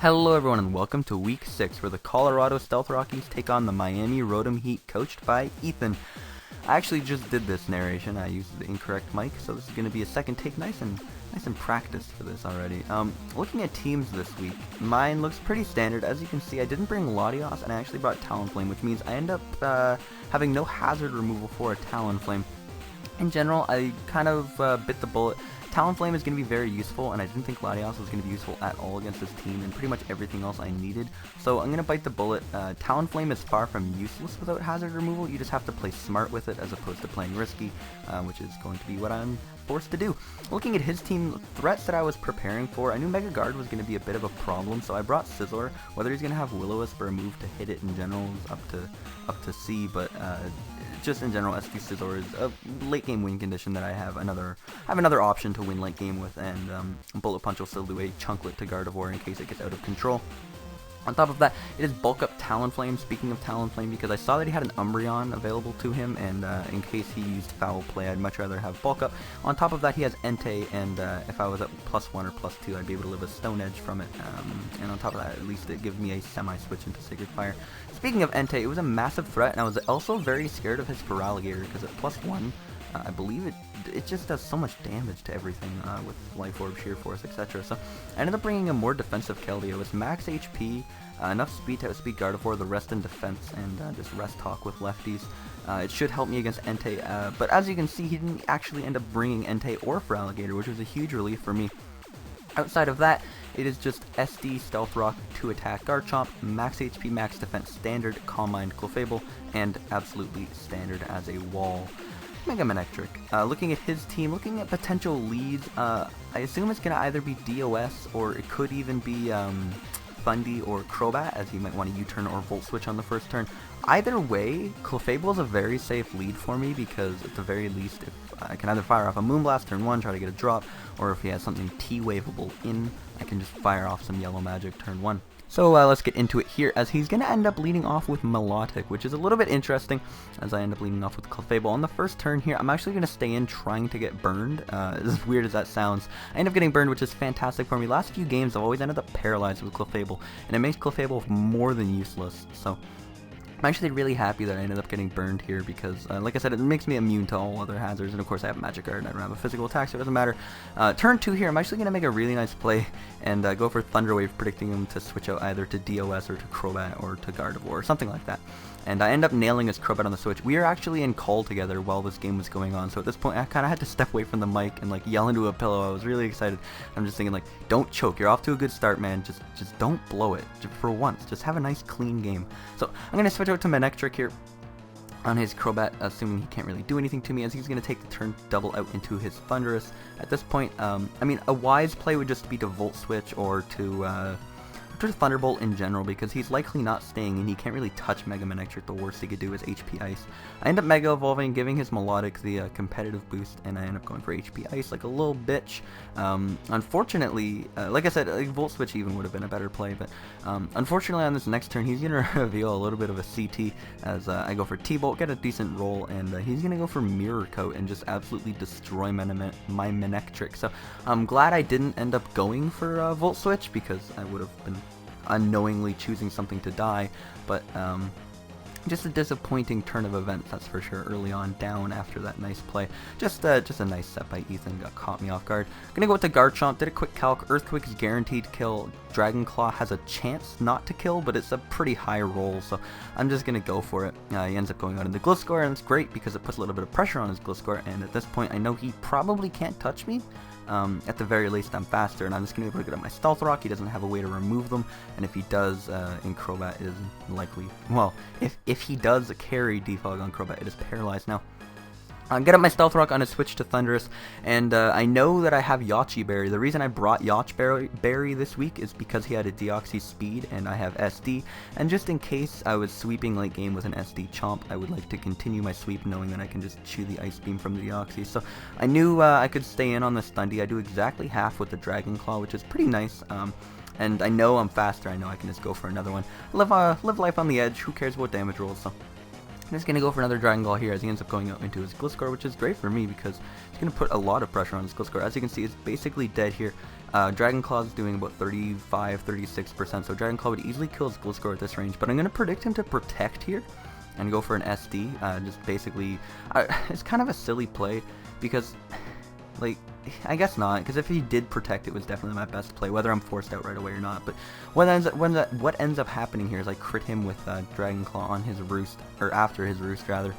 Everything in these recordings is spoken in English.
Hello everyone and welcome to week 6 where the Colorado Stealth Rockies take on the Miami Rotom-Heat coached by Ethan. I actually just did this narration. I used the incorrect mic, so this is going to be a second take. Nice and practiced for this already. Looking at teams this week, mine looks pretty standard. As you can see, I didn't bring Latios and I actually brought Talonflame, which means I end up having no hazard removal for a Talonflame. In general, I kind of bit the bullet. Talonflame is going to be very useful, and I didn't think Latios was going to be useful at all against this team, and pretty much everything else I needed. So I'm going to bite the bullet. Talonflame is far from useless without hazard removal. You just have to play smart with it as opposed to playing risky, which is going to be what I'm forced to do. Looking at his team, threats that I was preparing for, I knew Mega Guard was going to be a bit of a problem, so I brought Scizor. Whether he's going to have Will-O-Wisp or a move to hit it in general is up to see, but just in general, SD Scizor is a late game win condition that I have another option to win late game with, and Bullet Punch will still do a chunklet to Gardevoir in case it gets out of control. On top of that, it is bulk up Talonflame. Speaking of Talonflame, because I saw that he had an Umbreon available to him, and in case he used Foul Play, I'd much rather have bulk up. On top of that, he has Entei, and if I was at +1 or +2, I'd be able to live a Stone Edge from it. And on top of that, at least it gives me a semi-switch into Sacred Fire. Speaking of Entei, it was a massive threat, and I was also very scared of his Feraligatr, because at +1, I believe it just does so much damage to everything with Life Orb, Sheer Force, etc. So I ended up bringing a more defensive Keldeo with max HP, enough speed to outspeed Gardevoir, the rest in defense, and just rest talk with lefties. It should help me against Entei, but as you can see, he didn't actually end up bringing Entei or Feraligatr, which was a huge relief for me. Outside of that, it is just SD, Stealth Rock, 2 attack Garchomp, max HP, max defense standard, Calm Mind, Clefable, and absolutely standard as a wall. Mega Manectric. Looking at his team, looking at potential leads, I assume it's going to either be DOS or it could even be Fundy or Crobat, as he might want to U-turn or Volt Switch on the first turn. Either way, Clefable is a very safe lead for me because at the very least, if I can either fire off a Moonblast turn 1, try to get a drop, or if he has something T-Waveable in, I can just fire off some Yellow Magic turn 1. So let's get into it here, as he's going to end up leading off with Milotic, which is a little bit interesting, as I end up leading off with Clefable. On the first turn here, I'm actually going to stay in trying to get burned, as weird as that sounds. I end up getting burned, which is fantastic for me. Last few games, I've always ended up paralyzed with Clefable, and it makes Clefable more than useless, so I'm actually really happy that I ended up getting burned here because, like I said, it makes me immune to all other hazards, and of course I have Magic Guard and I don't have a physical attack, so it doesn't matter. Turn 2 here, I'm actually going to make a really nice play and go for Thunder Wave, predicting him to switch out either to DOS or to Crobat or to Gardevoir or something like that. And I end up nailing his Crobat on the switch. We are actually in call together while this game was going on, so at this point I kind of had to step away from the mic and like yell into a pillow. I was really excited. I'm just thinking like, don't choke, you're off to a good start, man. Just don't blow it for once. Just have a nice clean game. So I'm going to switch out to Manectric here on his Crobat, assuming he can't really do anything to me, as he's going to take the turn double out into his Thundurus. At this point, I mean, a wise play would just be to Volt Switch or to Thunderbolt in general, because he's likely not staying and he can't really touch Mega Manectric. The worst he could do is HP Ice. I end up Mega Evolving, giving his Milotic the competitive boost, and I end up going for HP Ice like a little bitch. Unfortunately, like I said, Volt Switch even would have been a better play, but unfortunately on this next turn he's going to reveal a little bit of a CT as I go for T-Bolt, get a decent roll, and he's going to go for Mirror Coat and just absolutely destroy my Manectric. So I'm glad I didn't end up going for Volt Switch, because I would have been unknowingly choosing something to die, but just a disappointing turn of events, that's for sure, early on down after that nice play. Just a nice set by Ethan, caught me off guard. Gonna go with the Garchomp, did a quick calc. Earthquake is guaranteed to kill. Dragon Claw has a chance not to kill, but it's a pretty high roll, so I'm just gonna go for it. He ends up going out in the Gliscor, and it's great because it puts a little bit of pressure on his Gliscor, and at this point I know he probably can't touch me. At the very least, I'm faster, and I'm just going to be able to get up my Stealth Rock. He doesn't have a way to remove them, and if he does, in Crobat is likely, well, if he does carry Defog on Crobat, it is paralyzed now. Get up my Stealth Rock on a switch to Thundurus, and I know that I have Yachi Berry. The reason I brought Yachi Berry this week is because he had a Deoxys Speed, and I have SD, and just in case I was sweeping late game with an SD Chomp, I would like to continue my sweep knowing that I can just chew the Ice Beam from the Deoxys. So I knew I could stay in on the Stundy. I do exactly half with the Dragon Claw, which is pretty nice. And I know I'm faster. I know I can just go for another one. Live life on the edge. Who cares about damage rolls? So I'm just going to go for another Dragon Claw here as he ends up going out into his Gliscor, which is great for me because it's going to put a lot of pressure on his Gliscor. As you can see, it's basically dead here. Dragon Claw is doing about 35-36%, so Dragon Claw would easily kill his Gliscor at this range, but I'm going to predict him to protect here and go for an SD. Just basically, it's kind of a silly play because, like, I guess not, because if he did protect, it was definitely my best play, whether I'm forced out right away or not. But what ends up happening here is I crit him with Dragon Claw on his roost, or after his roost rather.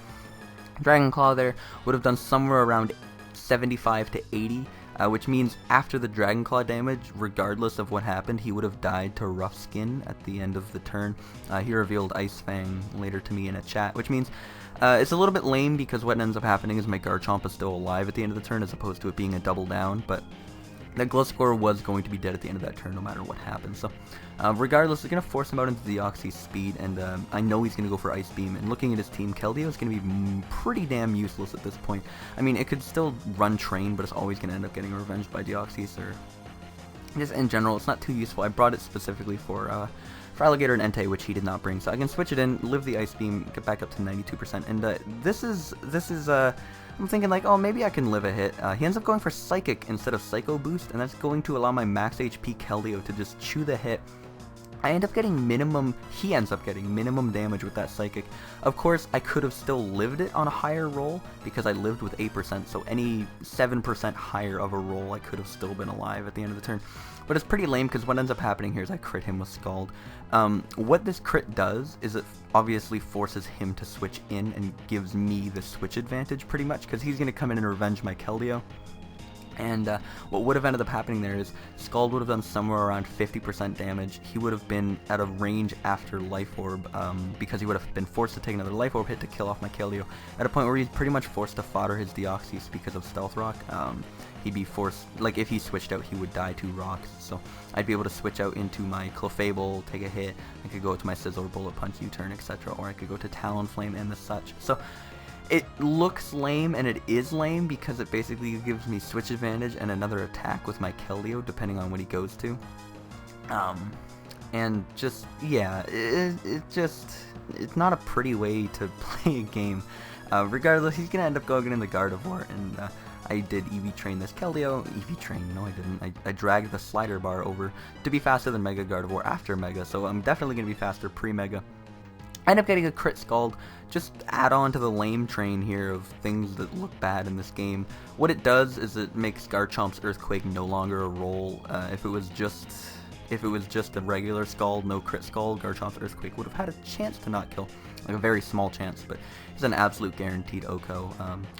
Dragon Claw there would have done somewhere around 75 to 80, which means after the Dragon Claw damage, regardless of what happened, he would have died to Rough Skin at the end of the turn. He revealed Ice Fang later to me in a chat, which means it's a little bit lame because what ends up happening is my Garchomp is still alive at the end of the turn as opposed to it being a double down, but the Gliscor was going to be dead at the end of that turn no matter what happens. So regardless, it's going to force him out into Deoxys speed, and I know he's going to go for Ice Beam, and looking at his team, Keldeo is going to be pretty damn useless at this point. I mean, it could still run Train, but it's always going to end up getting revenged by Deoxys, or just in general, it's not too useful. I brought it specifically for Alligator and Entei, which he did not bring, so I can switch it in, live the Ice Beam, get back up to 92%, and this is I'm thinking like, oh, maybe I can live a hit. He ends up going for Psychic instead of Psycho Boost, and that's going to allow my max HP Keldeo to just chew the hit. I end up getting minimum, he ends up getting minimum damage with that Psychic. Of course, I could have still lived it on a higher roll, because I lived with 8%, so any 7% higher of a roll, I could have still been alive at the end of the turn. But it's pretty lame, because what ends up happening here is I crit him with Scald. What this crit does is it obviously forces him to switch in, and gives me the switch advantage, pretty much, because he's going to come in and revenge my Keldeo. And what would have ended up happening there is Scald would have done somewhere around 50% damage. He would have been out of range after Life Orb, because he would have been forced to take another Life Orb hit to kill off my Keldeo, at a point where he's pretty much forced to fodder his Deoxys because of Stealth Rock. He'd be forced, like if he switched out, he would die to rocks, so I'd be able to switch out into my Clefable, take a hit, I could go to my Scizor, Bullet Punch, U-turn, etc., or I could go to Talonflame and the such. So it looks lame, and it is lame, because it basically gives me switch advantage and another attack with my Keldeo, depending on what he goes to. And just, yeah, it's not a pretty way to play a game. Regardless, he's going to end up going in the Gardevoir, and I did EV Train this Keldeo. EV Train, no I didn't. I dragged the Slider Bar over to be faster than Mega Gardevoir after Mega, so I'm definitely going to be faster pre-Mega. I end up getting a crit Scald, just add on to the lame train here of things that look bad in this game. What it does is it makes Garchomp's Earthquake no longer a roll. If it was just a regular Scald, no crit Scald, Garchomp's Earthquake would have had a chance to not kill, like a very small chance, but it's an absolute guaranteed OHKO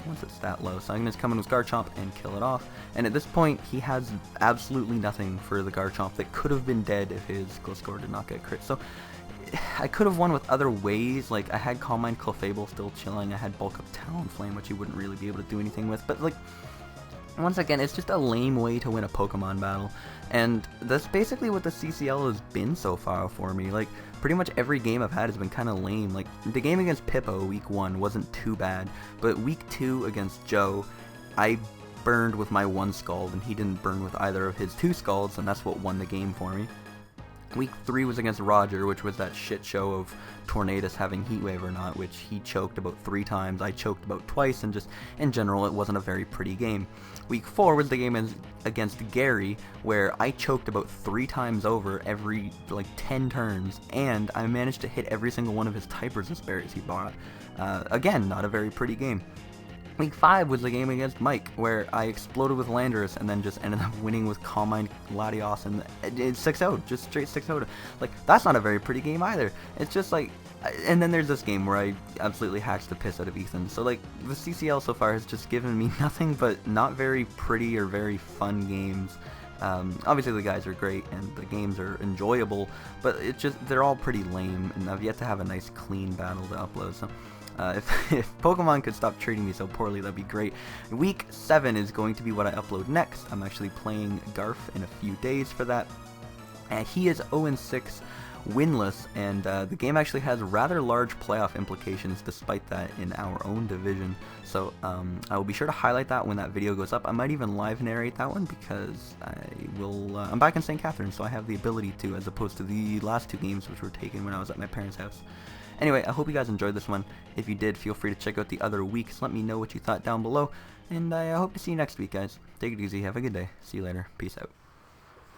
once it's that low. So I'm going to come in with Garchomp and kill it off, and at this point he has absolutely nothing for the Garchomp that could have been dead if his Gliscor did not get crit. So I could have won with other ways, like I had Calm Mind Clefable still chilling, I had Bulk Up Talonflame, which he wouldn't really be able to do anything with, but like, once again, it's just a lame way to win a Pokemon battle, and that's basically what the CCL has been so far for me. Like, pretty much every game I've had has been kind of lame. Like, the game against Pippo, week 1, wasn't too bad, but week 2 against Joe, I burned with my 1 Scald, and he didn't burn with either of his 2 Scalds, and that's what won the game for me. Week 3 was against Roger, which was that shit show of Tornadus having Heat Wave or not, which he choked about 3 times, I choked about twice, and just, in general, it wasn't a very pretty game. Week 4 was the game against Gary, where I choked about 3 times over every, like, 10 turns, and I managed to hit every single one of his type resist berries he bought. Again, not a very pretty game. Week 5 was the game against Mike, where I exploded with Landorus and then just ended up winning with Calm Mind Latios, and it's 6-0, just straight 6-0. Like, that's not a very pretty game either. It's just like, and then there's this game where I absolutely hacked the piss out of Ethan. So like, the CCL so far has just given me nothing but not very pretty or very fun games. Obviously the guys are great and the games are enjoyable, but they're all pretty lame, and I've yet to have a nice clean battle to upload. So if Pokemon could stop treating me so poorly, that'd be great. Week 7 is going to be what I upload next. I'm actually playing Garf in a few days for that. And he is 0-6 winless, and the game actually has rather large playoff implications despite that in our own division. So I will be sure to highlight that when that video goes up. I might even live narrate that one because I'm back in St. Catharines, so I have the ability to, as opposed to the last 2 games which were taken when I was at my parents' house. Anyway, I hope you guys enjoyed this one. If you did, feel free to check out the other weeks. Let me know what you thought down below. And I hope to see you next week, guys. Take it easy. Have a good day. See you later. Peace out.